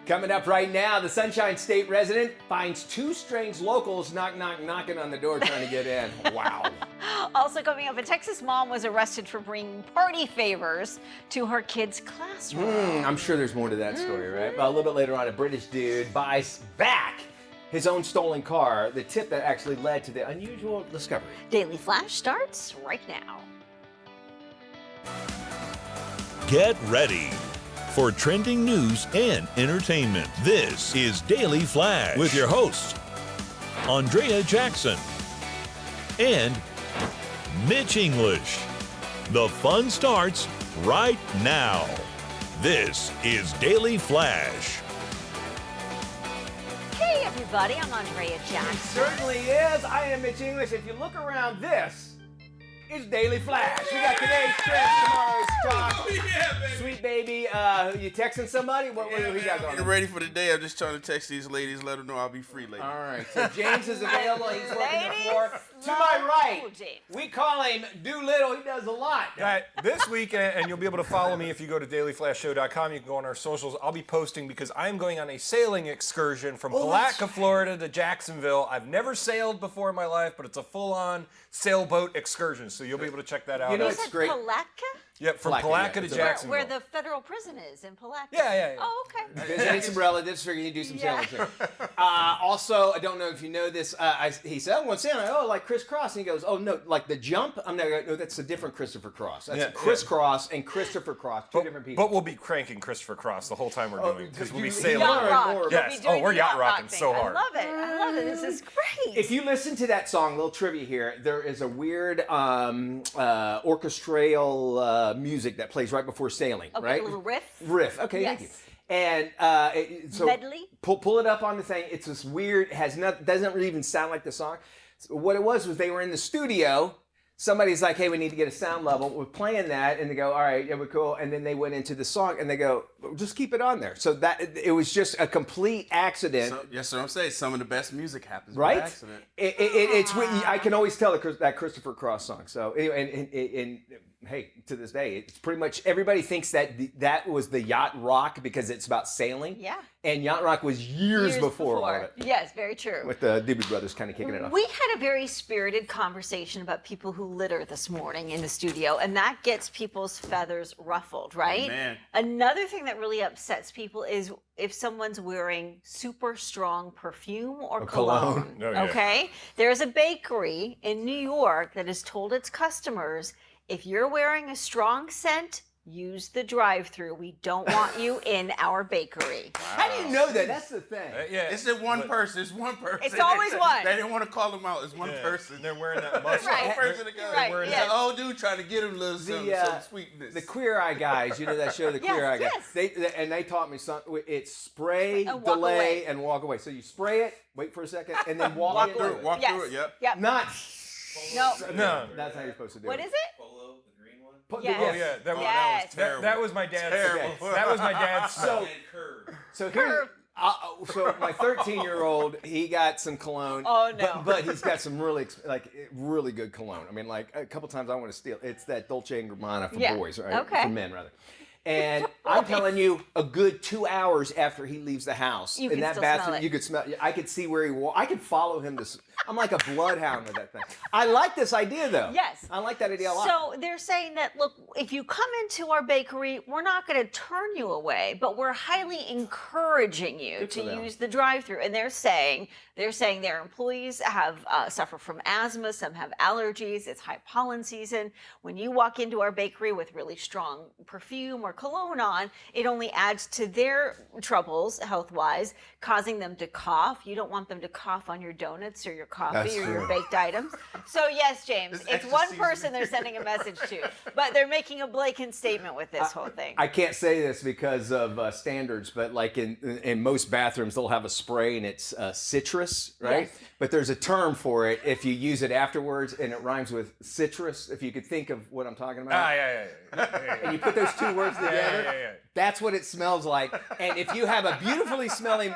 Coming up right now, the Sunshine State resident finds two strange locals knocking on the door trying to get in. Wow. Also coming up, a Texas mom was arrested for bringing party favors to her kid's classroom. I'm sure there's more to that story, right? But a little bit later on, a British dude buys back his own stolen car, the tip that actually led to the unusual discovery. Daily Flash starts right now. Get ready for trending news and entertainment. This is Daily Flash with your hosts, Andrea Jackson and Mitch English. The fun starts right now. This is Daily Flash. Hey everybody, I'm Andrea It Jackson. certainly is. I am Mitch English. If you look around, this is Daily Flash. We got today's stress, tomorrow's talk. Oh, yeah, baby. Sweet baby, you texting somebody? What we got going I'm on? ready for the day. I'm just trying to text these ladies, let them know I'll be free later. All right, so James is available. He's working the Ladies floor. To love my right, James. we call him Doolittle. He does a lot. This week, and you'll be able to follow me if you go to dailyflashshow.com. You can go on our socials. I'll be posting because I'm going on a sailing excursion from Palatka, Florida to Jacksonville. I've never sailed before in my life, but it's a full-on sailboat excursion, so you'll be able to check that out. You know, You it's said great. Palatka? Yep, from Palatka, Palatka yeah, to it's Jacksonville. Where the federal prison is in Palatka. Yeah. Oh, okay. Visiting some relatives, figuring he'd do some Yeah. sailing. Also, I don't know if you know this. He said, "I'm going sailing." Oh, like crisscross. And he goes, "Oh no, like the jump." I'm not. No, that's a different Christopher Cross. That's Yeah, a crisscross and Christopher Cross, two different people. But we'll be cranking Christopher Cross the whole time we're doing because we'll be you- sailing. Yacht rock. more. We'll Yes. be doing Oh, we're the yacht rock rocking thing. so hard. I love it. I love it. This is great. If you listen to that song, little trivia here, there is a weird orchestral music that plays right before sailing, Okay, right? a little riff. Riff. Okay, Yes. thank you. And so Medley? Pull it up on the thing. It's this weird. Doesn't really even sound like the song. So what it was they were in the studio. Somebody's like, "Hey, we need to get a sound level." We're playing that, and they go, "All right, yeah, we're cool." And then they went into the song, and they go, "Just keep it on there." So that it was just a complete accident. So, yes, sir. I'm saying some of the best music happens Right? by accident. It's I can always tell that Christopher Cross song. So anyway, and hey, to this day, it's pretty much everybody thinks that that was the yacht rock because it's about sailing. Yeah. And yacht rock was years before all of it, Yes, very true. with the Doobie Brothers kind of kicking it off. We had a very spirited conversation about people who litter this morning in the studio, and that gets people's feathers ruffled, right? Amen. Another thing that really upsets people is if someone's wearing super strong perfume or cologne. Oh, yeah. Okay? There's a bakery in New York that has told its customers, if you're wearing a strong scent, use the drive-through. We don't want you in our bakery. How do you know that? That's the thing. Yeah. It's that one person. It's one person. It's always one. They didn't want to call them out. It's one person. They're wearing that mustache. Right. One person that goes. Right, It's yes. an old dude trying to get him a little some sweetness. The Queer Eye guys, you know that show, the Yes, Queer Eye guys. yes. They taught me something. It's spray, And walk delay, away. and walk away. So you spray it, wait for a second, and then walk through through it. Walk Yes. through it. Yep. Yep. Not. No. No. That's how you're supposed to do What it. is it? Polo, the green one. Yes. Oh yeah, that Yes. was terrible. that was my dad's. Terrible. That was my dad's. So- And curve. So here, so my 13-year-old, he got some cologne. Oh, no. But he's got some really good cologne. I mean, like a couple times I want to steal. It's that Dolce and Gabbana for Yeah. boys, right? Okay. For men rather. And I'm telling you, a good 2 hours after he leaves the house, You in can that still bathroom, smell it. you could smell. I could see where he walked. I could follow him. I'm like a bloodhound with that thing. I like this idea though. Yes. I like that idea a lot. So they're saying that, look, if you come into our bakery, we're not going to turn you away, but we're highly encouraging you Good for to them. use the drive-through. And they're saying their employees have suffer from asthma, some have allergies. It's high pollen season. When you walk into our bakery with really strong perfume or cologne on, it only adds to their troubles health-wise, causing them to cough. You don't want them to cough on your donuts or your coffee That's or your true. baked items. So yes, James, It's it's extra one seasoning. person they're sending a message to, but they're making a blatant statement with this whole thing. I can't say this because of standards, but like in most bathrooms, they'll have a spray and it's citrus, right? Yes. But there's a term for it if you use it afterwards and it rhymes with citrus. If you could think of what I'm talking about. Yeah. And you put those two words together, yeah. that's what it smells like. And if you have a beautifully smelling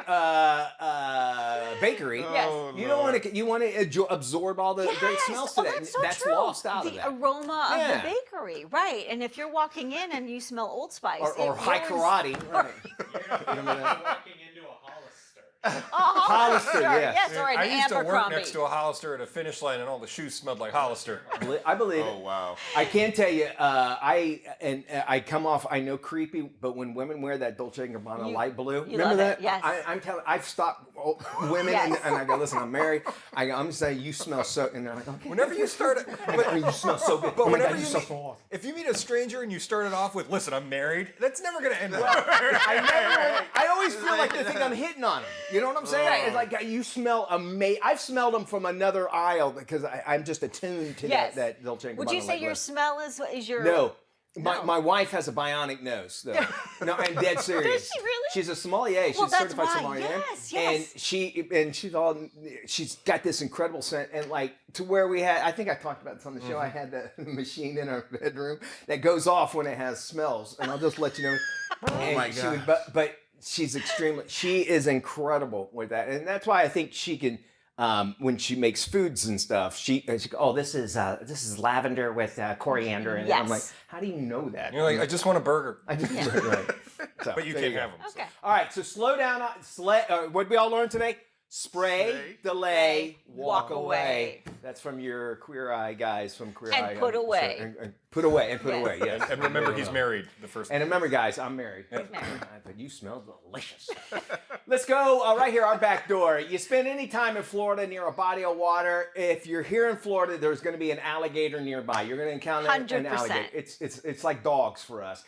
bakery, Yes. Oh, you don't want to. You want to absorb all the great Yes. smells Oh, today. that's so That's true. lost out the of that. aroma of Yeah. the bakery, right? And if you're walking in and you smell Old Spice, Or it high ruins- karate, right? You're not walking Hollister, yes. Yes, or an I used to work Abercrombie. next to a Hollister at a finish line, and all the shoes smelled like Hollister. I believe Oh it. wow. I can tell you, I come off. I know creepy, but when women wear that Dolce & Gabbana light blue, remember love that? it, yes. I'm telling. I've stopped women, Yes. and I go, listen, I'm married. I'm just saying, you smell so, and they're like, okay. Whenever you start, You smell so good. but Oh my whenever God, you smell meet, so awesome. if you meet a stranger and you started off with, "Listen, I'm married," that's never gonna end well. I always feel like they think I'm hitting on them. You know what I'm saying? Right. It's like you smell amazing. I've smelled them from another aisle because I'm just attuned to Yes. that Dolce & Gabbana. Would you say light your blue. smell is your... No. No. My wife has a bionic nose, though. No, I'm dead serious. Does she really? She's a sommelier. She's Well, a that's certified why. sommelier. Yes. And she's got this incredible scent, and like to where we had. I think I talked about this on the show. I had the machine in our bedroom that goes off when it has smells, and I'll just let you know. Oh my she God. but she is incredible with that, and that's why I think she can. When she makes foods and stuff, this is lavender with coriander in it. I'm like, Yes. how do you know that? You're like, "I just want a burger," I just right. So, but you there can't go. have them. Okay. All right, so slow down. What did we all learn today? Spray, Spray, delay, walk walk away. away. That's from your Queer Eye guys from Queer And Eye. put away. And put away. And put Yes. away. Yes. And remember, he's married. The first. And remember, guys, I'm married. He's married. But you smell delicious. Let's go right here, our back door. You spend any time in Florida near a body of water. If you're here in Florida, there's going to be an alligator nearby. You're going to encounter an 100%. alligator. It's like dogs for us.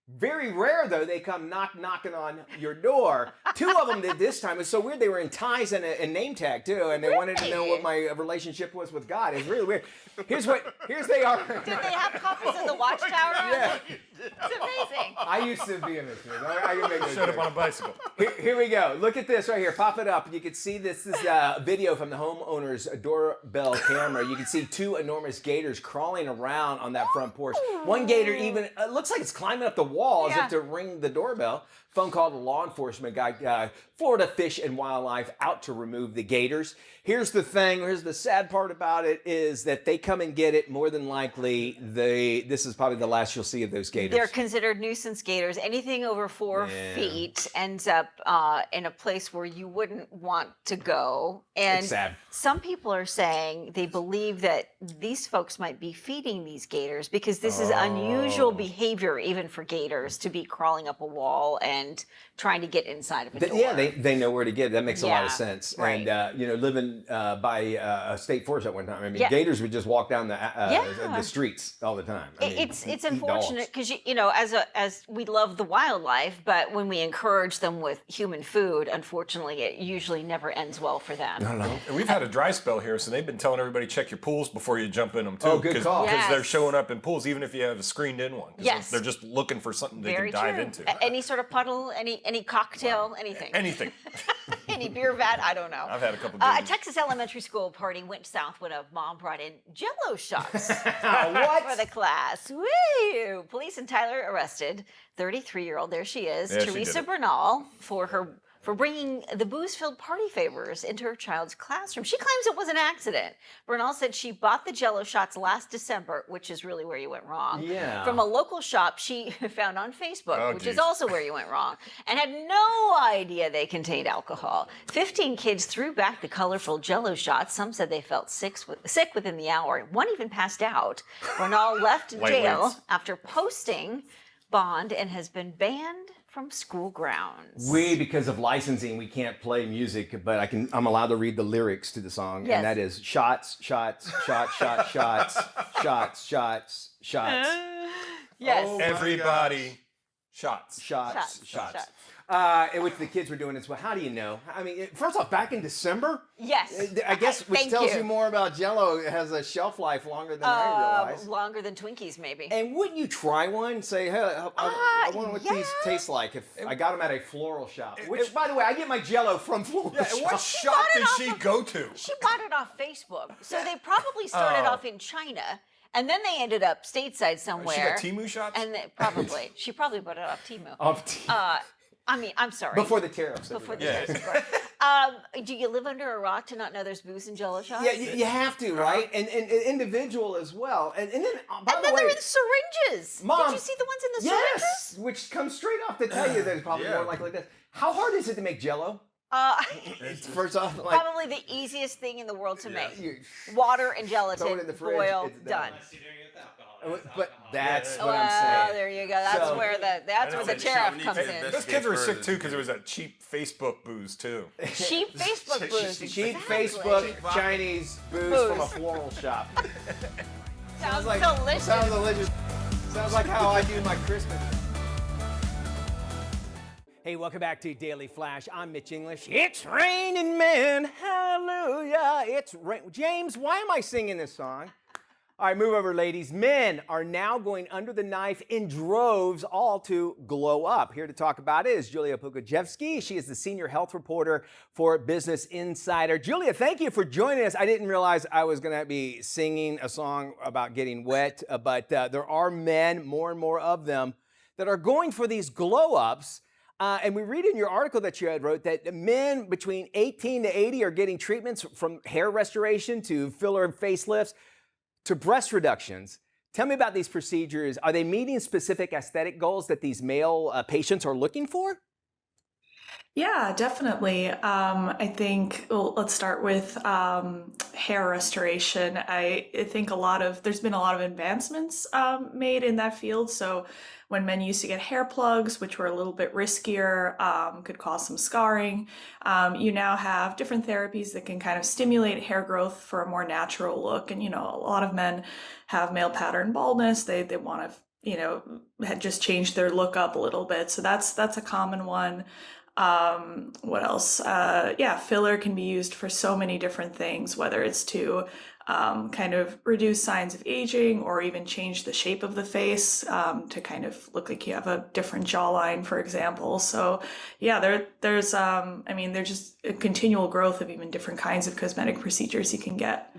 Very rare though, they come knocking on your door. Two of them did this time. It's so weird. They were in ties and a name tag too, and they wanted to know what my relationship was with God. It's really weird. Here's they are. Did they have copies of the Watchtower? Yeah. It's amazing. I used to be in this movie. I can make those Showed up jokes. on a bicycle. Here we go. Look at this right here. Pop it up. You can see this is a video from the homeowner's doorbell camera. You can see two enormous gators crawling around on that front porch. One gator even looks like it's climbing up the wall as Yeah. if to ring the doorbell. Phone call to law enforcement got Florida Fish and Wildlife out to remove the gators. Here's the thing. Here's the sad part about it is that they come and get it. More than likely, this is probably the last you'll see of those gators. They're considered nuisance gators. Anything over 4 Yeah. feet ends up in a place where you wouldn't want to go. And It's sad. some people are saying they believe that these folks might be feeding these gators because this is unusual behavior, even for gators, to be crawling up a wall and trying to get inside of a door. Yeah, they know where to get it. That makes a lot of Yeah, sense. right. And living by a state forest at one time, I mean, Yeah. gators would just walk down the Yeah. streets all the time. I mean, It's eat unfortunate dogs. because as we love the wildlife, but when we encourage them with human food, unfortunately, it usually never ends well for them. And we've had a dry spell here, so they've been telling everybody check your pools before you jump in them too. Oh, good call. Because they're Yes. showing up in pools, even if you have a screened-in one. 'Cause Yes. they're just looking for something they Very can dive true. into. Any sort of puddle, any cocktail, anything. Anything. Any beer vat, I don't know. I've had a couple A gators. Texas elementary school party went south when a mom brought in Jell-O shots What? for the class. Woo! Police in Tyler arrested 33-year-old. There she is, Yeah, she Teresa did it. Bernal, for bringing the booze-filled party favors into her child's classroom. She claims it was an accident. Bernal said she bought the Jell-O shots last December, which is really where you went wrong. Yeah. From a local shop she found on Facebook, Oh, which is geez. also where you went wrong, and had no idea they contained alcohol. 15 kids threw back the colorful Jell-O shots. Some said they felt sick within the hour. One even passed out. Bernal left jail Lightweights. after posting bond and has been banned from school grounds. Because of licensing, we can't play music, but I'm allowed to read the lyrics to the song, Yes. and that is shots, shots, shots, shots, shots, shots, shots, shots, Yes. Oh, my Everybody shots. shots, Shots. shots. In which the kids were doing as well. How do you know? I mean, first off, back in December, Yes. I guess, which Thank tells you. you more about Jell-O. It has a shelf life longer than I realized. Longer than Twinkies, maybe. And wouldn't you try one? Say, hey, I wonder what these yeah. taste like if I got them at a floral shop. Which, by the way, I get my Jell-O from floral Yeah, shops. and what shop did she go to? She bought it off Facebook. So they probably started Oh. off in China, and then they ended up stateside somewhere. She got Temu shots? And she probably bought it off Temu. I mean, I'm sorry. Before the tariffs. Before the Yeah. tariffs, of course. Do you live under a rock to not know there's booze and Jell-O shots? Yeah, you have to, right? And individual as well. And then, by And the then way, there were the syringes. Mom, Did you see the ones in the syringes? yes, which comes straight off to tell you that it's probably Yeah. more likely this. How hard is it to make Jell-O? It's first off, like, Probably the easiest thing in the world to make. you Water and throw gelatin, it in the fridge, boil, it's done. But that's Yeah. what I'm saying. There you go. That's So- where the tariff comes Hey, in. Those kids were sick too because it was that cheap Facebook booze too. Cheap Facebook booze. Cheap exactly. Facebook Chinese booze from a floral shop. Sounds like delicious. Sounds delicious. Sounds like how I do my Christmas. Hey, welcome back to Daily Flash. I'm Mitch English. It's raining men. Hallelujah. It's rain. James, why am I singing this song? All right, move over, ladies. Men are now going under the knife in droves, all to glow up. Here to talk about it is Julia Pukajevsky. She is the senior health reporter for Business Insider. Julia, thank you for joining us. I didn't realize I was going to be singing a song about getting wet, but there are men, more and more of them, that are going for these glow-ups. And we read in your article that you had wrote that men between 18 to 80 are getting treatments from hair restoration to filler and facelifts to breast reductions. Tell me about these procedures. Are they meeting specific aesthetic goals that these male patients are looking for? Yeah, definitely. I think, well, let's start with hair restoration. I think there's been a lot of advancements made in that field. So when men used to get hair plugs, which were a little bit riskier, could cause some scarring, you now have different therapies that can kind of stimulate hair growth for a more natural look. And, a lot of men have male pattern baldness. They want to, just change their look up a little bit. So that's a common one. What else? Filler can be used for so many different things, whether it's to kind of reduce signs of aging or even change the shape of the face to kind of look like you have a different jawline, for example. So there's just a continual growth of even different kinds of cosmetic procedures you can get.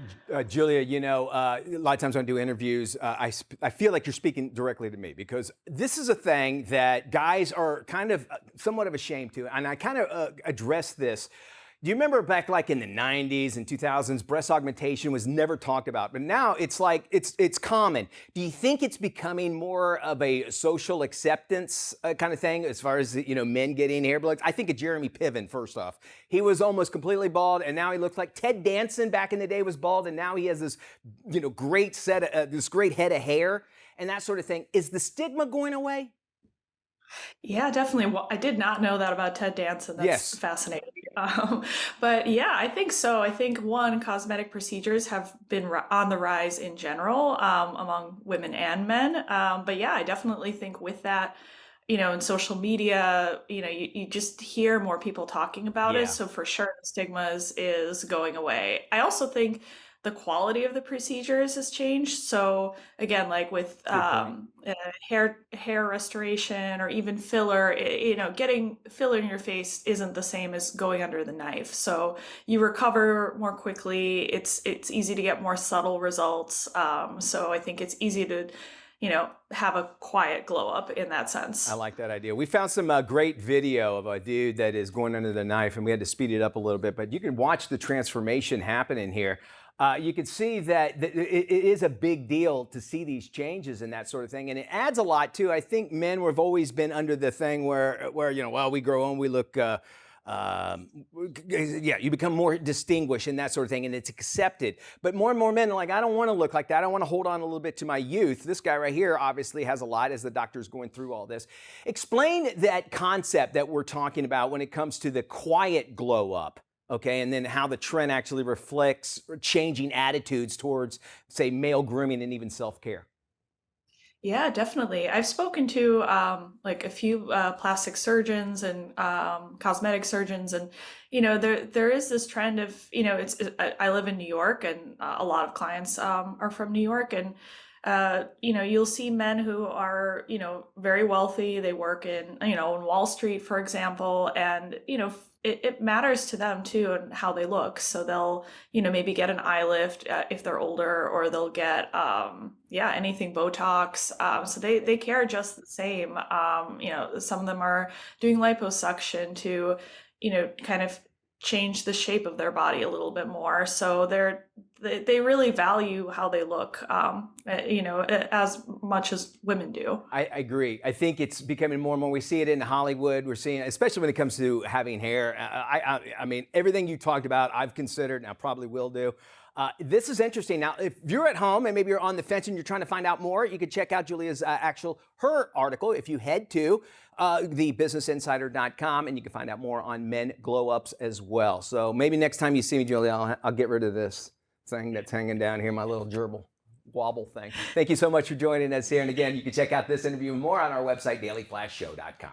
Julia, a lot of times when I do interviews, I feel like you're speaking directly to me because this is a thing that guys are kind of somewhat of ashamed to, and I kind of address this. Do you remember back like in the 90s and 2000s, breast augmentation was never talked about, but now it's like, it's common. Do you think it's becoming more of a social acceptance kind of thing as far as, men getting hair plugs? I think of Jeremy Piven, first off. He was almost completely bald and now he looks like Ted Danson back in the day was bald and now he has this, great this great head of hair and that sort of thing. Is the stigma going away? Yeah, definitely. Well, I did not know that about Ted Danson. That's fascinating. But yeah, I think so. I think cosmetic procedures have been on the rise in general among women and men. But yeah, I definitely think with that, in social media, you just hear more people talking about it. So for sure, the stigma is going away. I also think the quality of the procedures has changed. So again, like with hair restoration or even filler, getting filler in your face isn't the same as going under the knife. So you recover more quickly. It's easy to get more subtle results. So I think it's easy to have a quiet glow up in that sense. I like that idea. We found some great video of a dude that is going under the knife, and we had to speed it up a little bit, but you can watch the transformation happening here. You can see that it is a big deal to see these changes and that sort of thing, and it adds a lot too. I think men have always been under the thing where we grow and we look. You become more distinguished and that sort of thing, and it's accepted. But more and more men are like, I don't want to look like that. I don't want to hold on a little bit to my youth. This guy right here obviously has a lot as the doctor's going through all this. Explain that concept that we're talking about when it comes to the quiet glow up. Okay, and then how the trend actually reflects changing attitudes towards, say, male grooming and even self-care. Yeah, definitely. I've spoken to a few plastic surgeons and cosmetic surgeons, and there is this trend of I live in New York, and a lot of clients are from New York, and you'll see men who are very wealthy. They work in Wall Street, for example, and it matters to them too and how they look. So they'll maybe get an eye lift if they're older, or they'll get anything Botox. So they care just the same. Some of them are doing liposuction to kind of change the shape of their body a little bit more. So they really value how they look, as much as women do. I agree. I think it's becoming more and more. We see it in Hollywood. We're seeing, especially when it comes to having hair. I mean, everything you talked about, I've considered, and I probably will do. This is interesting. Now, if you're at home and maybe you're on the fence and you're trying to find out more, you can check out Julia's her article if you head to thebusinessinsider.com, and you can find out more on men glow-ups as well. So maybe next time you see me, Julia, I'll get rid of this thing that's hanging down here, my little gerbil wobble thing. Thank you so much for joining us here. And again, you can check out this interview and more on our website, dailyflashshow.com.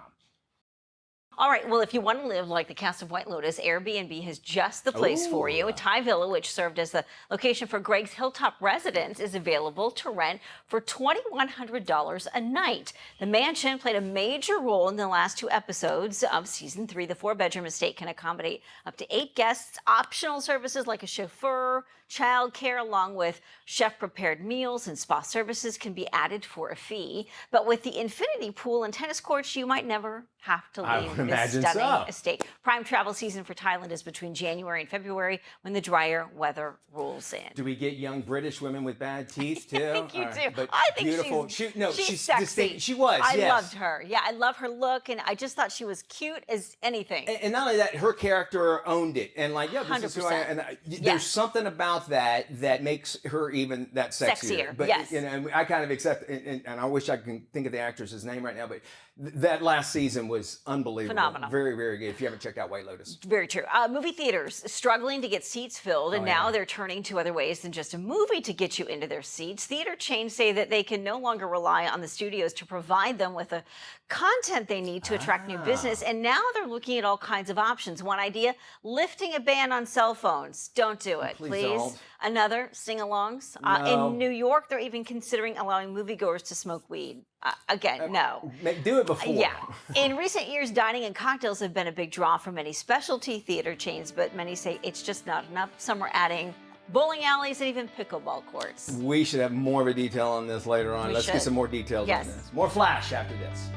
All right, well, if you want to live like the cast of White Lotus, Airbnb has just the place for you. A Thai villa, which served as the location for Greg's Hilltop residence, is available to rent for $2,100 a night. The mansion played a major role in the last 2 episodes of season 3. The 4-bedroom estate can accommodate up to 8 guests. Optional services like a chauffeur, childcare, along with chef-prepared meals and spa services can be added for a fee. But with the infinity pool and tennis courts, you might never have to leave this stunning estate. Prime travel season for Thailand is between January and February, when the drier weather rolls in. Do we get young British women with bad teeth too? I think you do. But I think beautiful. she's sexy. She was. I yes. loved her. Yeah, I love her look, and I just thought she was cute as anything. And not only that, her character owned it, and like, yeah, this 100%. Is who I am. And there's something about that makes her even that sexier. But yes. I kind of accept, and I wish I can think of the actress's name right now, but that last season was unbelievable. Phenomenal. Very, very good. If you haven't checked out White Lotus. Very true. Movie theaters struggling to get seats filled, and now they're turning to other ways than just a movie to get you into their seats. Theater chains say that they can no longer rely on the studios to provide them with the content they need to attract new business, and now they're looking at all kinds of options. One idea, lifting a ban on cell phones. Don't do it, please. Don't. Another, sing-alongs. No. In New York, they're even considering allowing moviegoers to smoke weed. Again, no. Do it before. Yeah. In recent years, dining and cocktails have been a big draw for many specialty theater chains, but many say it's just not enough. Some are adding bowling alleys and even pickleball courts. We should have more of a detail on this later on. Let's get some more details on Yes. this. More Flash after this.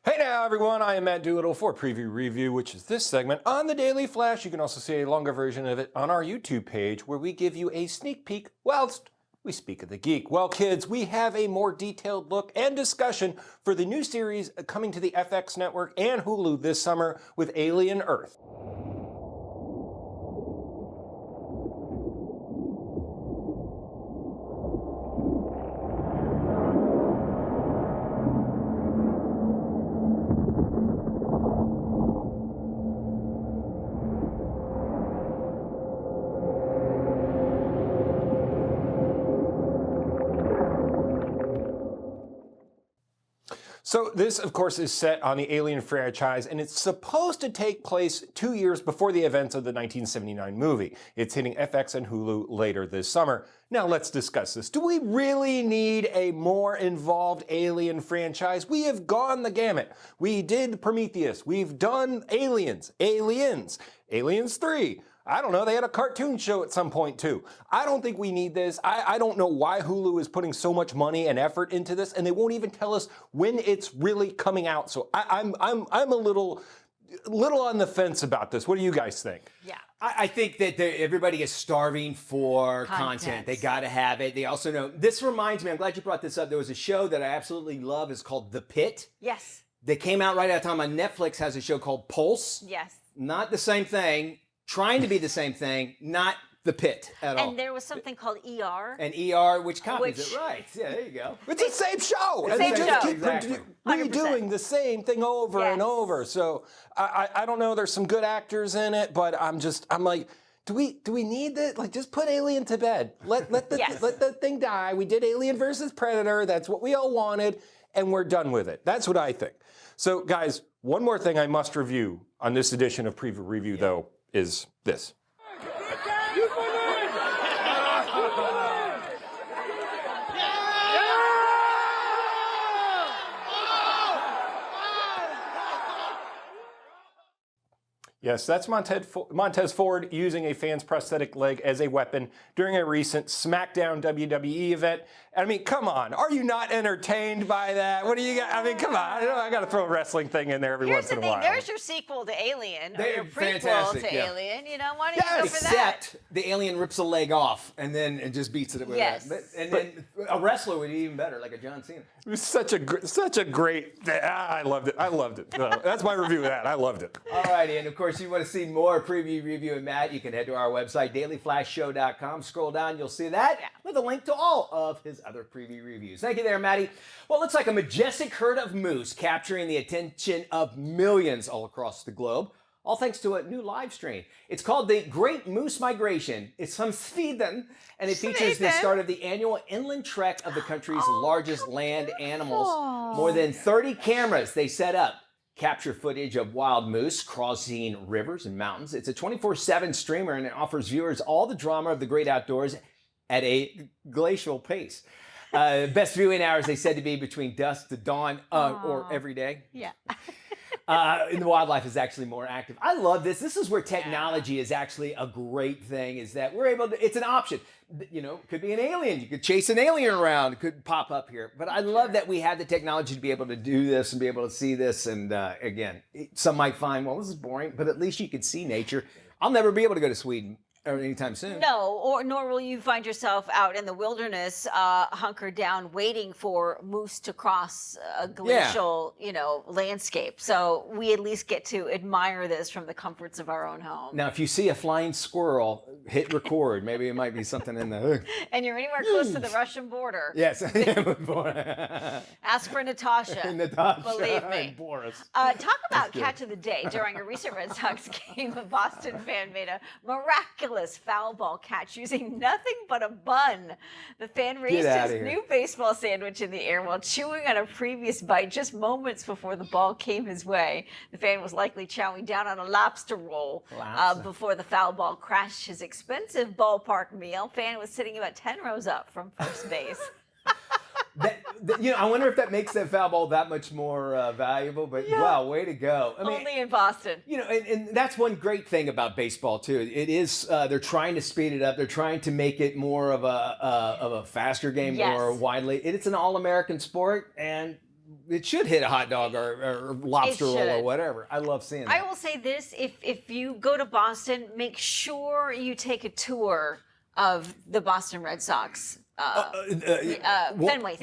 Hey now, everyone. I am Matt Doolittle for Preview Review, which is this segment on the Daily Flash. You can also see a longer version of it on our YouTube page, where we give you a sneak peek whilst we speak of the geek. Well, kids, we have a more detailed look and discussion for the new series coming to the FX network and Hulu this summer with Alien Earth. So this, of course, is set on the Alien franchise, and it's supposed to take place 2 years before the events of the 1979 movie. It's hitting FX and Hulu later this summer. Now let's discuss this. Do we really need a more involved Alien franchise? We have gone the gamut. We did Prometheus. We've done Aliens, Aliens 3. I don't know, they had a cartoon show at some point too. I don't think we need this. I don't know why Hulu is putting so much money and effort into this, and they won't even tell us when it's really coming out. So I'm a little on the fence about this. What do you guys think? Yeah. I think that everybody is starving for content. They got to have it. They also know, this reminds me, I'm glad you brought this up. There was a show that I absolutely love. It's called The Pit. Yes. They came out right at the time on Netflix, has a show called Pulse. Yes. Not the same thing. Trying to be the same thing, not The Pit at all. And there was something called ER. And ER, which copies it, right. Yeah, there you go. It's the same show. The same they show. just keep Exactly. redoing the same thing over and over. So I don't know, there's some good actors in it, but I'm like, do we need this? Like, just put Alien to bed. Let the thing die. We did Alien versus Predator. That's what we all wanted, and we're done with it. That's what I think. So, guys, one more thing I must review on this edition of Preview Review, though, is this. Yes, that's Montez Ford using a fan's prosthetic leg as a weapon during a recent SmackDown WWE event. I mean, come on. Are you not entertained by that? What do you got? I mean, come on. I got to throw a wrestling thing in there every Here's once the in a thing. while. There's your sequel to Alien, or They're your prequel fantastic, to yeah. Alien. You know, why don't you go for that? Except the alien rips a leg off and then it just beats it with Yes. that. And then a wrestler would be even better, like a John Cena. It was such a great. I loved it. I loved it. That's my review of that. I loved it. All righty, and of course, you want to see more preview, review, and Matt, you can head to our website, dailyflashshow.com. Scroll down, you'll see that with a link to all of his other preview reviews. Thank you there, Matty. Well, it looks like a majestic herd of moose capturing the attention of millions all across the globe, all thanks to a new live stream. It's called the Great Moose Migration. It's from Sweden, and it features the start of the annual inland trek of the country's largest land animals. More than 30 cameras they set up capture footage of wild moose crossing rivers and mountains. It's a 24/7 streamer, and it offers viewers all the drama of the great outdoors at a glacial pace. Best viewing hours, they said to be between dusk to dawn or every day. Yeah. And the wildlife is actually more active. I love this. This is where technology is actually a great thing, is that we're able to, it's an option. You know, it could be an alien. You could chase an alien around. It could pop up here. But I love that we have the technology to be able to do this and be able to see this. And again, some might find, well, this is boring, but at least you can see nature. I'll never be able to go to Sweden or anytime soon. No, nor will you find yourself out in the wilderness, hunkered down, waiting for moose to cross a glacial, landscape. So we at least get to admire this from the comforts of our own home. Now, if you see a flying squirrel, hit record. Maybe it might be something in the. And you're anywhere close to the Russian border. Yes. Ask for Natasha. Natasha Believe me. and Boris. Talk about catch of the day. During a recent Red Sox game, a Boston fan made a miraculous foul ball catch using nothing but a bun. The fan raised his new baseball sandwich in the air while chewing on a previous bite just moments before the ball came his way. The fan was likely chowing down on a lobster roll before the foul ball crashed his expensive ballpark meal. Fan was sitting about 10 rows up from first base. I wonder if that makes that foul ball that much more valuable. But wow, way to go! I mean, only in Boston. And that's one great thing about baseball too. It is they're trying to speed it up. They're trying to make it more of a faster game, more widely. It's an all-American sport, and it should hit a hot dog or lobster roll or whatever. I love seeing that. I will say this: if you go to Boston, make sure you take a tour of the Boston Red Sox.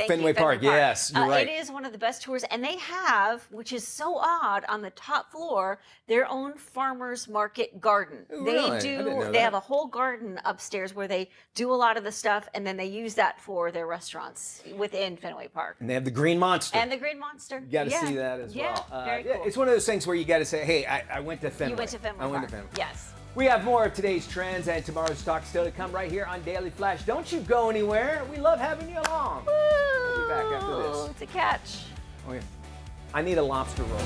Fenway Park. Yes, you're right. It is one of the best tours, and they have, which is so odd, on the top floor, their own farmers market garden. Ooh, they really? do. They have a whole garden upstairs where they do a lot of the stuff, and then they use that for their restaurants within Fenway Park. And they have the Green Monster. And the Green Monster. You got to see that as well. Very cool. It's one of those things where you got to say, "Hey, I went to Fenway." You went to Fenway Park. I went to Fenway. Yes. We have more of today's trends and tomorrow's talk still to come right here on Daily Flash. Don't you go anywhere. We love having you along. We'll be back after this. It's a catch. Oh, yeah. I need a lobster roll.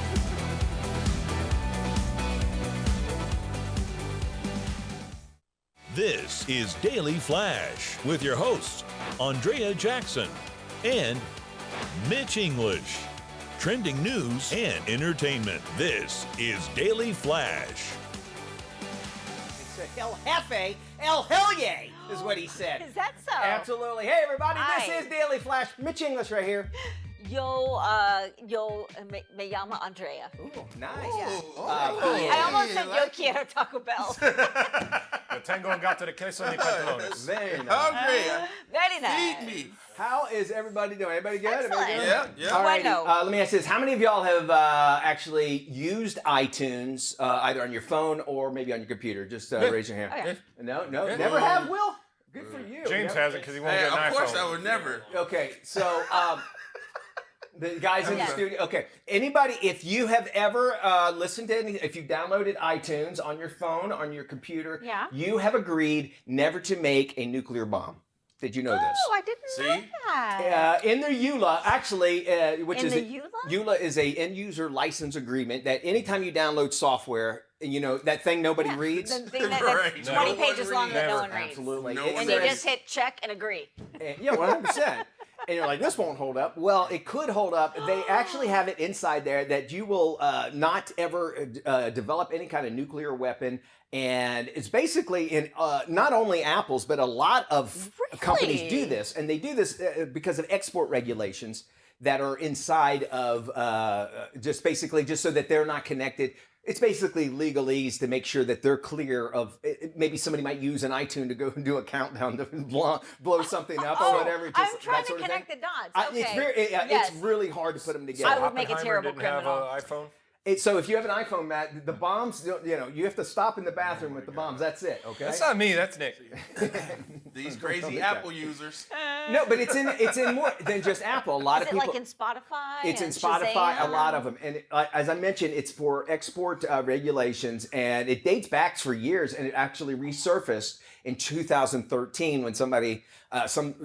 This is Daily Flash with your hosts, Andrea Jackson and Mitch English. Trending news and entertainment. This is Daily Flash. El Jefe, El Helye is what he said. Is that so? Absolutely. Hey, everybody, Hi. this is Daily Flash. Mitch English right here. Yo, me llama Andrea. Ooh, nice. I almost said yo quiero Taco Bell. Yo tengo un gato de queso en mi pantalones. Very nice. Hungry. Very nice. Feed me. How is everybody doing? Everybody good? Everybody Excellent. good? Yeah. All right. Bueno. Let me ask this. How many of y'all have actually used iTunes either on your phone or maybe on your computer? Just raise your hand. Okay. No, never have, Will? Good for you. James Never- hasn't because he won't Hey, get an of course iPhone. I would never. Okay, so the guys in the studio. Okay, anybody, if you have ever listened to if you downloaded iTunes on your phone, on your computer, you have agreed never to make a nuclear bomb. Did you know this? Oh, I didn't know that. In their EULA, actually, which In is the EULA? EULA is a end user license agreement that anytime you download software, that thing nobody reads. The thing that's Right. 20 No one pages long that no reads. one reads. Absolutely. No It one And you says- just hit check and agree. Yeah, 100%. And you're like, this won't hold up. Well, it could hold up. They actually have it inside there that you will not ever develop any kind of nuclear weapon. And it's basically in not only Apple's, but a lot of companies do this. And they do this because of export regulations that are inside of just so that they're not connected. It's basically legalese to make sure that they're clear of maybe somebody might use an iTunes to go and do a countdown to blow something up or whatever. Just I'm trying that to sort of connect thing. the dots. Okay. It's really hard to put them together. I would make a terrible didn't have criminal. an iPhone. So if you have an iPhone, Matt, the bombs, you have to stop in the bathroom with the bombs. That's it, okay? That's not me. That's Nick. These crazy Apple users. No, but it's in more than just Apple. A lot Is of it people. like in Spotify? It's in and Spotify, a Shazam? lot of them. And as I mentioned, it's for export regulations, and it dates back for years, and it actually resurfaced in 2013 when somebody, some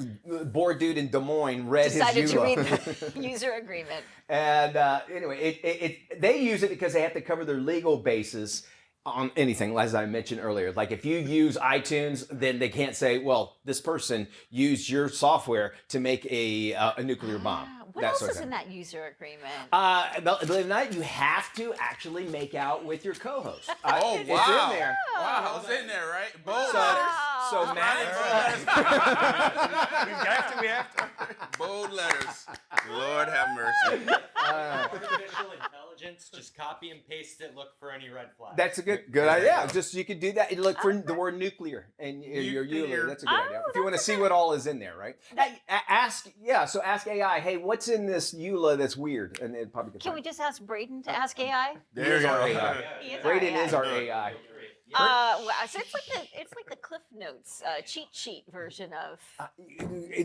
bored dude in Des Moines read Decided his to EULA. read the user agreement. And anyway, they use it because they have to cover their legal basis on anything, as I mentioned earlier. Like if you use iTunes, then they can't say, well, this person used your software to make a nuclear bomb. What else is in that user agreement? Believe it or not, you have to actually make out with your co-host. Oh, It's wow. in there. Wow, it's in there, right? Bold So, letters. so Matt, we have to. Bold letters. Lord have mercy. Artificial intelligence, just copy and paste it, look for any red flags. that's a good idea. Just you could do that. You look for the word nuclear and your Nuclear. EULA. That's a good idea. If you want to see what all is in there, right? Ask AI. Hey, what's in this EULA that's weird? And it probably Can we just ask Braden to ask AI? There you our go. AI. He is our Braden AI. is our AI. So it's like the Cliff Notes cheat sheet version of.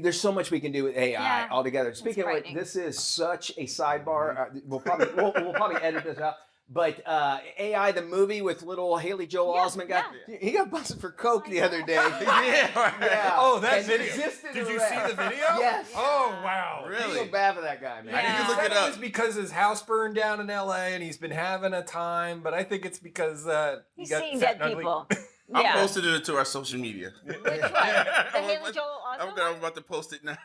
There's so much we can do with AI Yeah, altogether. Speaking of which, frightening. this is such a sidebar. We'll probably edit this out. But AI, the movie with little Haley Joel Osment guy, he got busted for coke the other day. Yeah. Oh, that And video. resisted Did you arrest. see the video? Yes. Oh, wow. I Really? feel bad for that guy, man. I need to look it It up. was because his house burned down in L.A. and he's been having a time, but I think it's because he He's got seeing fat dead and ugly. people. I'm Yeah. posting it to our social media. Which one? The Haley Joel Osment I'm about to post it now.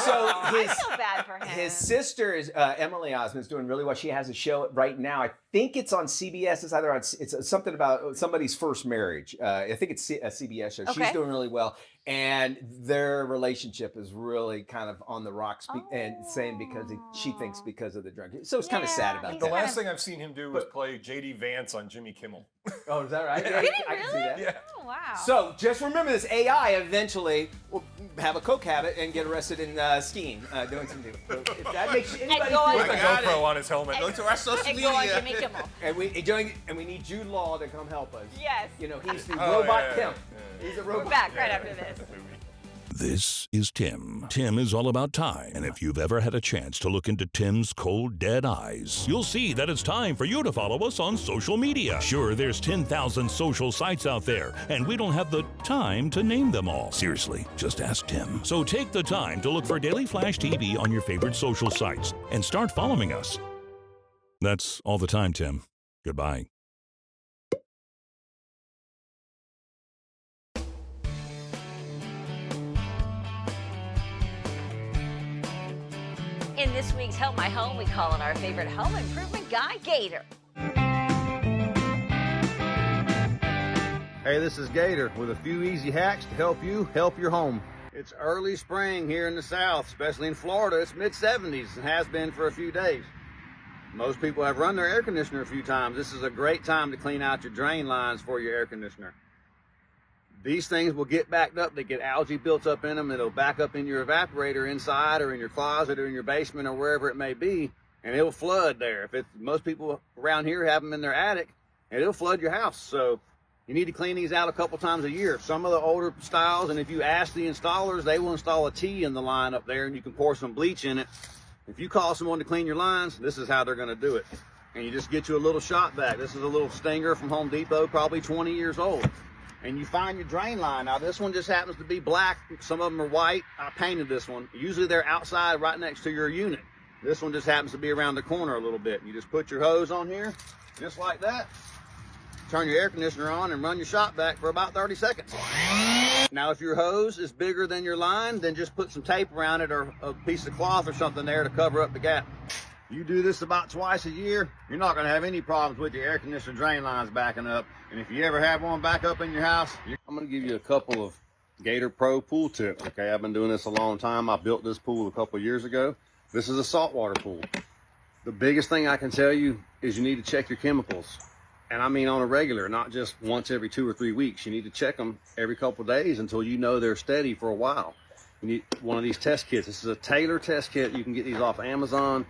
So I feel bad for him. His sister is Emily Osment is doing really well. She has a show right now. I think it's on CBS. It's either on it's something about somebody's first marriage. I think it's a CBS show. She's Okay. doing really well, and their relationship is really kind of on the rocks. And saying because she thinks because of the drug. So it's kind of sad about he's The that. last thing I've seen him do was play J.D. Vance on Jimmy Kimmel. Oh, is that right? Yeah, Did he I can see really? that. Yeah. Oh, wow. So just remember this: AI eventually will have a coke habit and get arrested in skiing, doing some deal. So if that makes anybody go on- feel With a I got GoPro it. on his helmet. Go to our social and go on media. Jimmy Kimmel. and we need Jude Law to come help us. Yes. You know, he's the Oh, robot yeah, pimp. yeah. He's a We're robot. back right after this. This is Tim. Tim is all about time. And if you've ever had a chance to look into Tim's cold, dead eyes, you'll see that it's time for you to follow us on social media. Sure, there's 10,000 social sites out there, and we don't have the time to name them all. Seriously, just ask Tim. So take the time to look for Daily Flash TV on your favorite social sites and start following us. That's all the time, Tim. Goodbye. In this week's Help My Home, we call on our favorite home improvement guy, Gator. Hey, this is Gator with a few easy hacks to help you help your home. It's early spring here in the South, especially in Florida. It's mid-70s and has been for a few days. Most people have run their air conditioner a few times. This is a great time to clean out your drain lines for your air conditioner. These things will get backed up. They get algae built up in them. It'll back up in your evaporator inside or in your closet or in your basement or wherever it may be, and it'll flood there. Most people around here have them in their attic, and it'll flood your house. So you need to clean these out a couple times a year. Some of the older styles, and if you ask the installers, they will install a T in the line up there, and you can pour some bleach in it. If you call someone to clean your lines, this is how they're going to do it. And you just get you a little shop vac. This is a little Stinger from Home Depot, probably 20 years old. And you find your drain line. Now, this one just happens to be black. Some of them are white. I painted this one. Usually they're outside right next to your unit. This one just happens to be around the corner a little bit. You just put your hose on here, just like that. turn your air conditioner on and run your shop vac for about 30 seconds. Now, if your hose is bigger than your line, then just put some tape around it or a piece of cloth or something there to cover up the gap. You do this about twice a year, you're not going to have any problems with your air conditioner drain lines backing up. And if you ever have one back up in your house, I'm going to give you a couple of Gator Pro pool tips. Okay, I've been doing this a long time. I built this pool a couple of years ago. This is a saltwater pool. The biggest thing I can tell you is you need to check your chemicals. And I mean on a regular, not just once every 2 or 3 weeks. You need to check them every couple of days until you know they're steady for a while. You need one of these test kits. This is a Taylor test kit. You can get these off Amazon.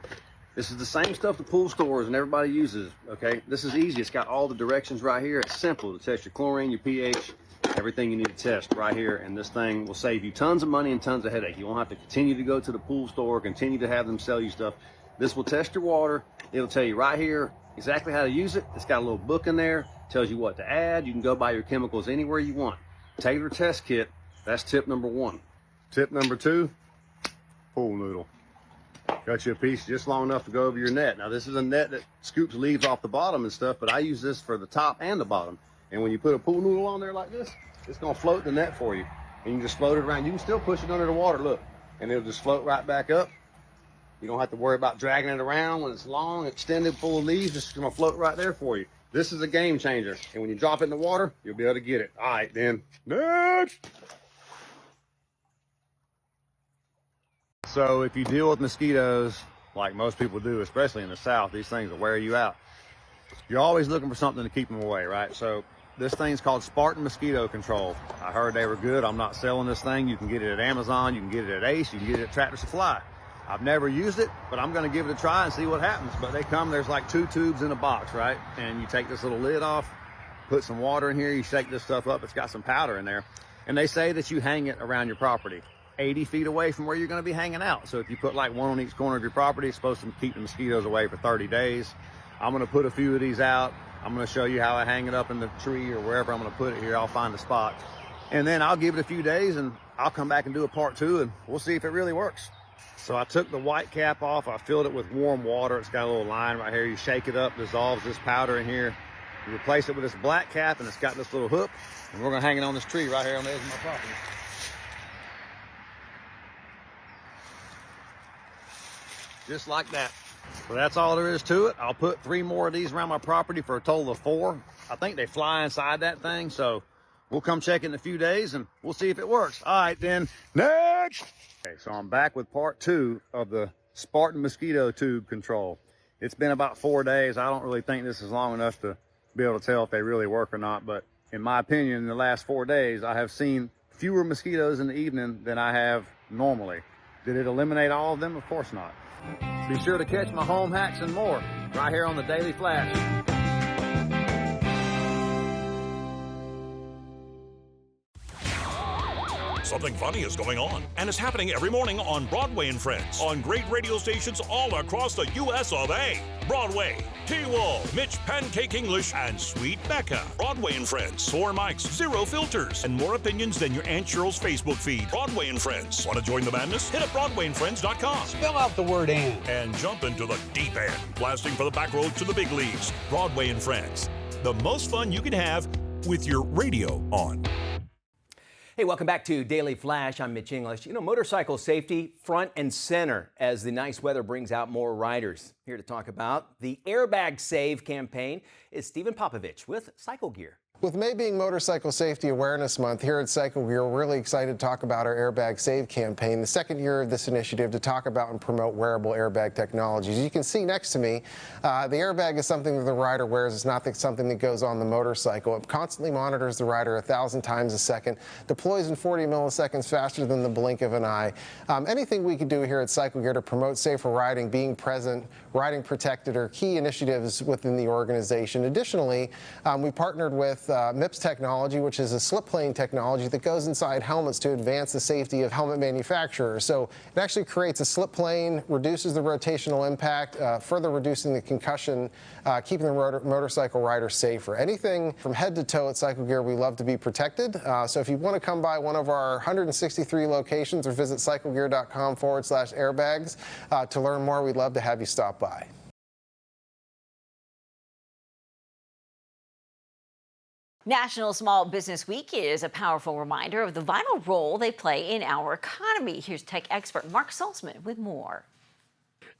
This is the same stuff the pool stores and everybody uses, okay? This is easy. It's got all the directions right here. It's simple to test your chlorine, your pH, everything you need to test right here. And this thing will save you tons of money and tons of headache. You won't have to continue to go to the pool store, continue to have them sell you stuff. This will test your water. It'll tell you right here exactly how to use it. It's got a little book in there, tells you what to add. You can go buy your chemicals anywhere you want. Taylor test kit, that's tip number 1. Tip number 2, pool noodle. Got you a piece just long enough to go over your net. Now this is a net that scoops leaves off the bottom and stuff, but I use this for the top and the bottom. And when you put a pool noodle on there like this, it's gonna float the net for you. And you can just float it around. You can still push it under the water, look, and it'll just float right back up. You don't have to worry about dragging it around when it's long, extended, full of leaves. It's gonna float right there for you. This is a game changer. And when you drop it in the water, you'll be able to get it. All right, then, next. So if you deal with mosquitoes, like most people do, especially in the South, these things will wear you out. You're always looking for something to keep them away, right? So this thing's called Spartan Mosquito Control. I heard they were good. I'm not selling this thing. You can get it at Amazon. You can get it at Ace. You can get it at Tractor Supply. I've never used it, but I'm going to give it a try and see what happens. But they come, there's like 2 tubes in a box, right? And you take this little lid off, put some water in here. You shake this stuff up. It's got some powder in there. And they say that you hang it around your property 80 feet away from where you're going to be hanging out. So if you put like one on each corner of your property, it's supposed to keep the mosquitoes away for 30 days. I'm going to put a few of these out. I'm going to show you how I hang it up in the tree or wherever I'm going to put it here. I'll find a spot. And then I'll give it a few days and I'll come back and do a part 2 and we'll see if it really works. So I took the white cap off. I filled it with warm water. It's got a little line right here. You shake it up, dissolves this powder in here. You replace it with this black cap and it's got this little hook. And we're going to hang it on this tree right here on the edge of my property. Just like that. So that's all there is to it. I'll put 3 more of these around my property for a total of 4. I think they fly inside that thing, so we'll come check in a few days and we'll see if it works. All right, then, next. Okay, so I'm back with part 2 of the Spartan Mosquito Tube Control. It's been about 4 days. I don't really think this is long enough to be able to tell if they really work or not, but in my opinion, in the last 4 days, I have seen fewer mosquitoes in the evening than I have normally. Did it eliminate all of them? Of course not. Be sure to catch my home hacks and more right here on the Daily Flash. Something funny is going on, and it's happening every morning on Broadway and Friends on great radio stations all across the U.S. of A. Broadway, T-Wall, Mitch Pancake English, and Sweet Becca. Broadway and Friends, 4 mics, 0 filters, and more opinions than your Aunt Cheryl's Facebook feed. Broadway and Friends. Want to join the madness? Hit up BroadwayandFriends.com. Spell out the word and jump into the deep end, blasting for the back roads to the big leagues. Broadway and Friends. The most fun you can have with your radio on. Hey, welcome back to Daily Flash. I'm Mitch English. You know, motorcycle safety front and center as the nice weather brings out more riders. Here to talk about the Airbag Save campaign is Stephen Popovich with Cycle Gear. With May being Motorcycle Safety Awareness Month, here at Cycle Gear, we're really excited to talk about our Airbag Save campaign, the 2nd year of this initiative to talk about and promote wearable airbag technologies. You can see next to me, the airbag is something that the rider wears. It's not something that goes on the motorcycle. It constantly monitors the rider 1,000 times a second, deploys in 40 milliseconds faster than the blink of an eye. Anything we can do here at Cycle Gear to promote safer riding, being present, riding protected are key initiatives within the organization. Additionally, we partnered with MIPS technology, which is a slip plane technology that goes inside helmets to advance the safety of helmet manufacturers. So it actually creates a slip plane, reduces the rotational impact, further reducing the concussion, keeping the motorcycle rider safer. Anything from head to toe at Cycle Gear, we love to be protected. So if you want to come by one of our 163 locations or visit cyclegear.com/airbags to learn more, we'd love to have you stop by. National Small Business Week is a powerful reminder of the vital role they play in our economy. Here's tech expert Mark Salzman with more.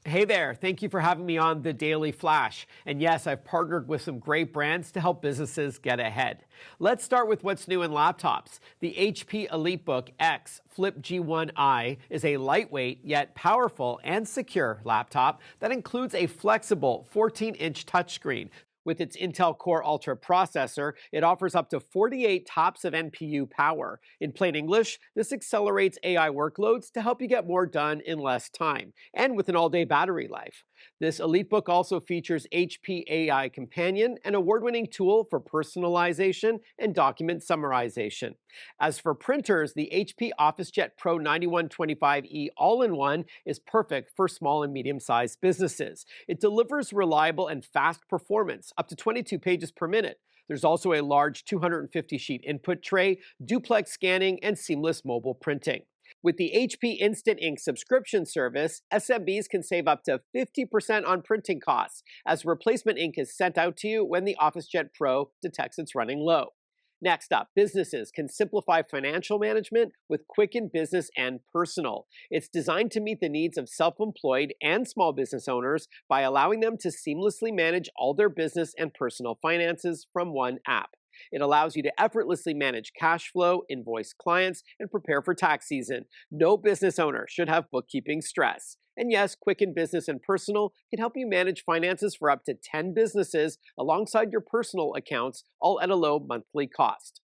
Hey there, thank you for having me on the Daily Flash. And yes, I've partnered with some great brands to help businesses get ahead. Let's start with what's new in laptops. The HP EliteBook X Flip G1i is a lightweight yet powerful and secure laptop that includes a flexible 14-inch touchscreen. With its Intel Core Ultra processor, it offers up to 48 TOPS of NPU power. In plain English, this accelerates AI workloads to help you get more done in less time, and with an all-day battery life. This EliteBook also features HP AI Companion, an award-winning tool for personalization and document summarization. As for printers, the HP OfficeJet Pro 9125E all-in-one is perfect for small and medium-sized businesses. It delivers reliable and fast performance, up to 22 pages per minute. There's also a large 250-sheet input tray, duplex scanning, and seamless mobile printing. With the HP Instant Ink subscription service, SMBs can save up to 50% on printing costs, as replacement ink is sent out to you when the OfficeJet Pro detects it's running low. Next up, businesses can simplify financial management with Quicken Business and Personal. It's designed to meet the needs of self-employed and small business owners by allowing them to seamlessly manage all their business and personal finances from one app. It allows you to effortlessly manage cash flow, invoice clients, and prepare for tax season. No business owner should have bookkeeping stress. And yes, Quicken Business and Personal can help you manage finances for up to 10 businesses alongside your personal accounts, all at a low monthly cost.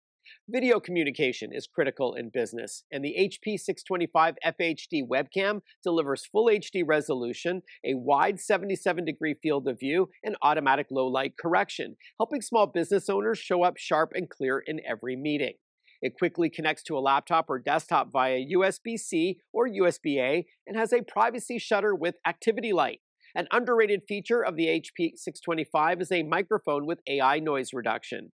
Video communication is critical in business, and the HP 625 FHD webcam delivers full HD resolution, a wide 77-degree field of view, and automatic low-light correction, helping small business owners show up sharp and clear in every meeting. It quickly connects to a laptop or desktop via USB-C or USB-A and has a privacy shutter with activity light. An underrated feature of the HP 625 is a microphone with AI noise reduction.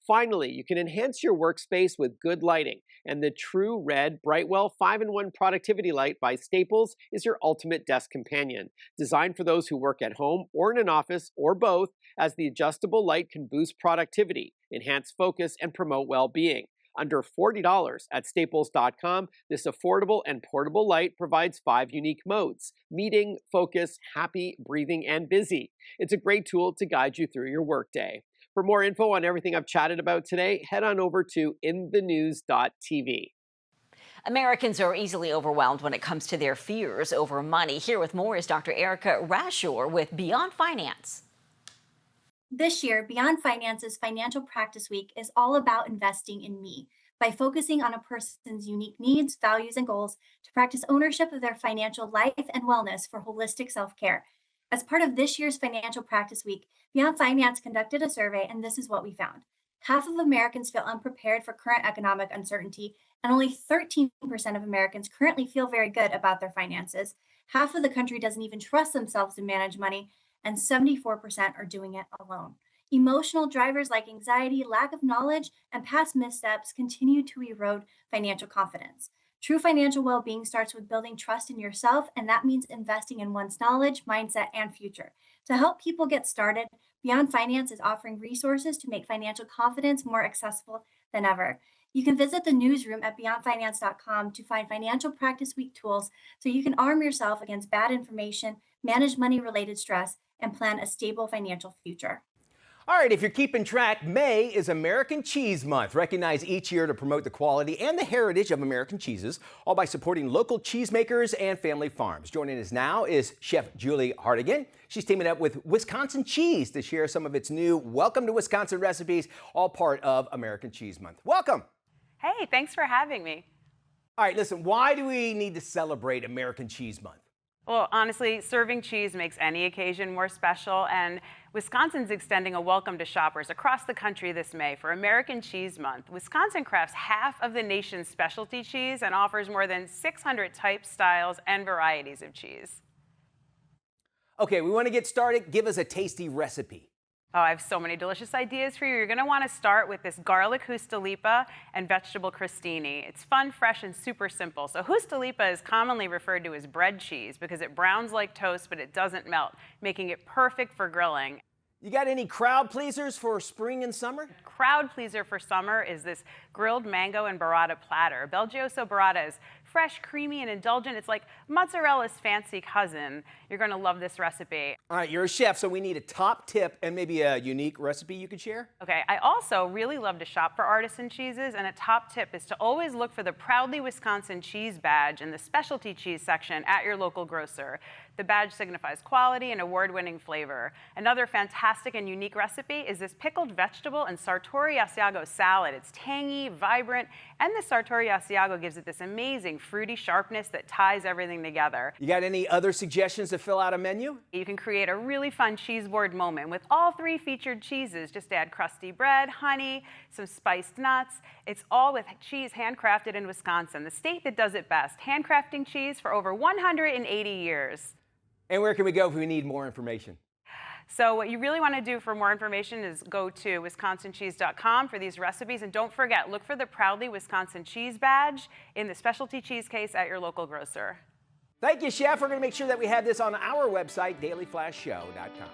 Finally, you can enhance your workspace with good lighting, and the True Red Brightwell 5-in-1 Productivity Light by Staples is your ultimate desk companion. Designed for those who work at home or in an office or both, as the adjustable light can boost productivity, enhance focus, and promote well-being. Under $40 at staples.com, this affordable and portable light provides 5 unique modes: meeting, focus, happy, breathing, and busy. It's a great tool to guide you through your workday. For more info on everything I've chatted about today, head on over to inthenews.tv. Americans are easily overwhelmed when it comes to their fears over money. Here with more is Dr. Erica Rashor with Beyond Finance. This year, Beyond Finance's Financial Practice Week is all about investing in me by focusing on a person's unique needs, values, and goals to practice ownership of their financial life and wellness for holistic self-care. As part of this year's Financial Practice Week, Beyond Finance conducted a survey, and this is what we found. Half of Americans feel unprepared for current economic uncertainty, and only 13% of Americans currently feel very good about their finances. Half of the country doesn't even trust themselves to manage money, and 74% are doing it alone. Emotional drivers like anxiety, lack of knowledge, and past missteps continue to erode financial confidence. True financial well-being starts with building trust in yourself, and that means investing in one's knowledge, mindset, and future. To help people get started, Beyond Finance is offering resources to make financial confidence more accessible than ever. You can visit the newsroom at beyondfinance.com to find Financial Practice Week tools so you can arm yourself against bad information, manage money-related stress, and plan a stable financial future. All right, if you're keeping track, May is American Cheese Month, recognized each year to promote the quality and the heritage of American cheeses, all by supporting local cheesemakers and family farms. Joining us now is Chef Julie Hartigan. She's teaming up with Wisconsin Cheese to share some of its new Welcome to Wisconsin recipes, all part of American Cheese Month. Welcome. Hey, thanks for having me. All right, listen, why do we need to celebrate American Cheese Month? Well, honestly, serving cheese makes any occasion more special, and Wisconsin's extending a welcome to shoppers across the country this May for American Cheese Month. Wisconsin crafts half of the nation's specialty cheese and offers more than 600 types, styles, and varieties of cheese. Okay, we want to get started. Give us a tasty recipe. Oh, I have so many delicious ideas for you. You're going to want to start with this garlic hustalipa and vegetable crostini. It's fun, fresh, and super simple. So hustalipa is commonly referred to as bread cheese because it browns like toast, but it doesn't melt, making it perfect for grilling. You got any crowd pleasers for spring and summer? Crowd pleaser for summer is this grilled mango and burrata platter. Belgioso burrata is fresh, creamy, and indulgent. It's like mozzarella's fancy cousin. You're going to love this recipe. All right, you're a chef, so we need a top tip and maybe a unique recipe you could share. Okay, I also really love to shop for artisan cheeses, and a top tip is to always look for the Proudly Wisconsin cheese badge in the specialty cheese section at your local grocer. The badge signifies quality and award-winning flavor. Another fantastic and unique recipe is this pickled vegetable and sartori asiago salad. It's tangy, vibrant, and the sartori asiago gives it this amazing fruity sharpness that ties everything together. You got any other suggestions to fill out a menu? You can create a really fun cheese board moment with all 3 featured cheeses. Just add crusty bread, honey, some spiced nuts. It's all with cheese handcrafted in Wisconsin, the state that does it best. Handcrafting cheese for over 180 years. And where can we go if we need more information? So what you really want to do for more information is go to wisconsincheese.com for these recipes. And don't forget, look for the Proudly Wisconsin cheese badge in the specialty cheese case at your local grocer. Thank you, Chef. We're going to make sure that we have this on our website, dailyflashshow.com.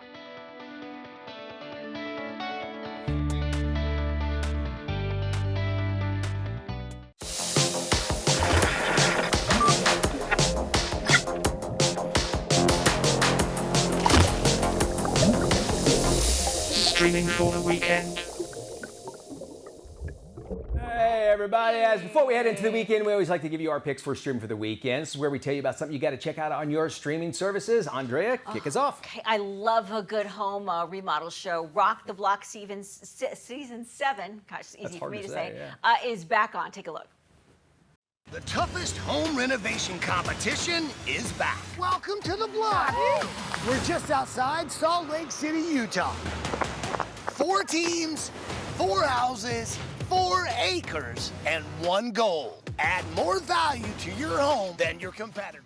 Streaming for the weekend. Hey, everybody. Before we head into the weekend, we always like to give you our picks for streaming for the weekend. This is where we tell you about something you got to check out on your streaming services. Andrea, kick us off. Okay, I love a good home remodel show. Rock the Block season 7, gosh, it's easy for me to say, is back on. Take a look. The toughest home renovation competition is back. Welcome to the block. We're just outside Salt Lake City, Utah. 4 teams, 4 houses, 4 acres, and 1 goal. Add more value to your home than your competitors.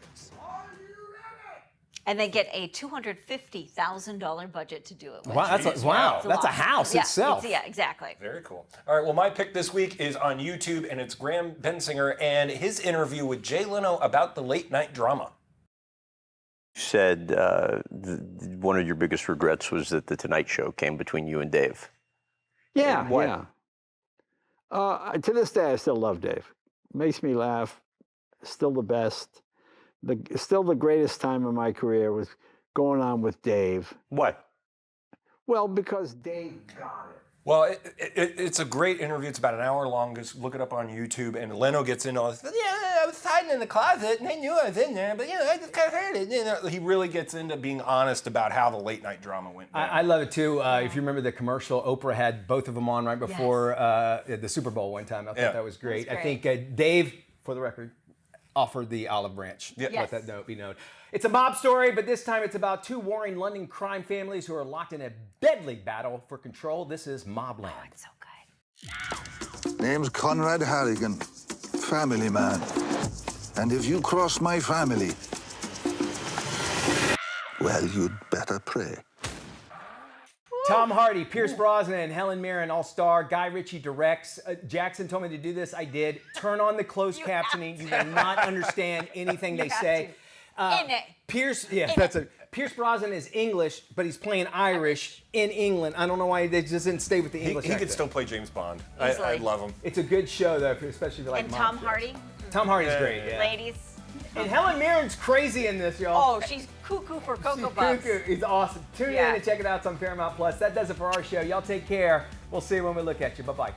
And they get a $250,000 budget to do it with. Wow, that's a house itself. Yeah, exactly. Very cool. All right, well, my pick this week is on YouTube, and it's Graham Bensinger and his interview with Jay Leno about the late night drama. You said one of your biggest regrets was that the Tonight Show came between you and Dave. Yeah, Why? yeah. To this day, I still love Dave. Makes me laugh. Still the best. Still the greatest time of my career was going on with Dave. Why? Well, because Dave got it. Well, it's a great interview. It's about an hour long. Just look it up on YouTube. And Leno gets into all this. Yeah, I was hiding in the closet, and they knew I was in there, but I just kind of heard it. He really gets into being honest about how the late night drama went down. I love it too. If you remember the commercial, Oprah had both of them on right before the Super Bowl one time. I thought that was great. I think Dave, for the record, offered the olive branch. Let that note be known. It's a mob story, but this time it's about 2 warring London crime families who are locked in a deadly battle for control. This is Mobland. Oh, it's so good. Name's Conrad Harrigan, family man. And if you cross my family, well, you'd better pray. Tom Hardy, Pierce Brosnan, and Helen Mirren all-star. Guy Ritchie directs. Jackson told me to do this. I did. Turn on the closed captioning. You will not understand anything they say. Pierce Brosnan is English, but he's playing Irish in England. I don't know why they just didn't stay with the English. He could still play James Bond. I love him. It's a good show, though, especially if you like. And Tom Hardy. Tom Hardy's great. Yeah. Ladies. And Helen Mirren's crazy in this, y'all. Oh, she's cuckoo for Cocoa Puffs. Cuckoo. It's awesome. Tune in and check it out. It's on Paramount Plus. That does it for our show. Y'all take care. We'll see you when we look at you. Bye-bye.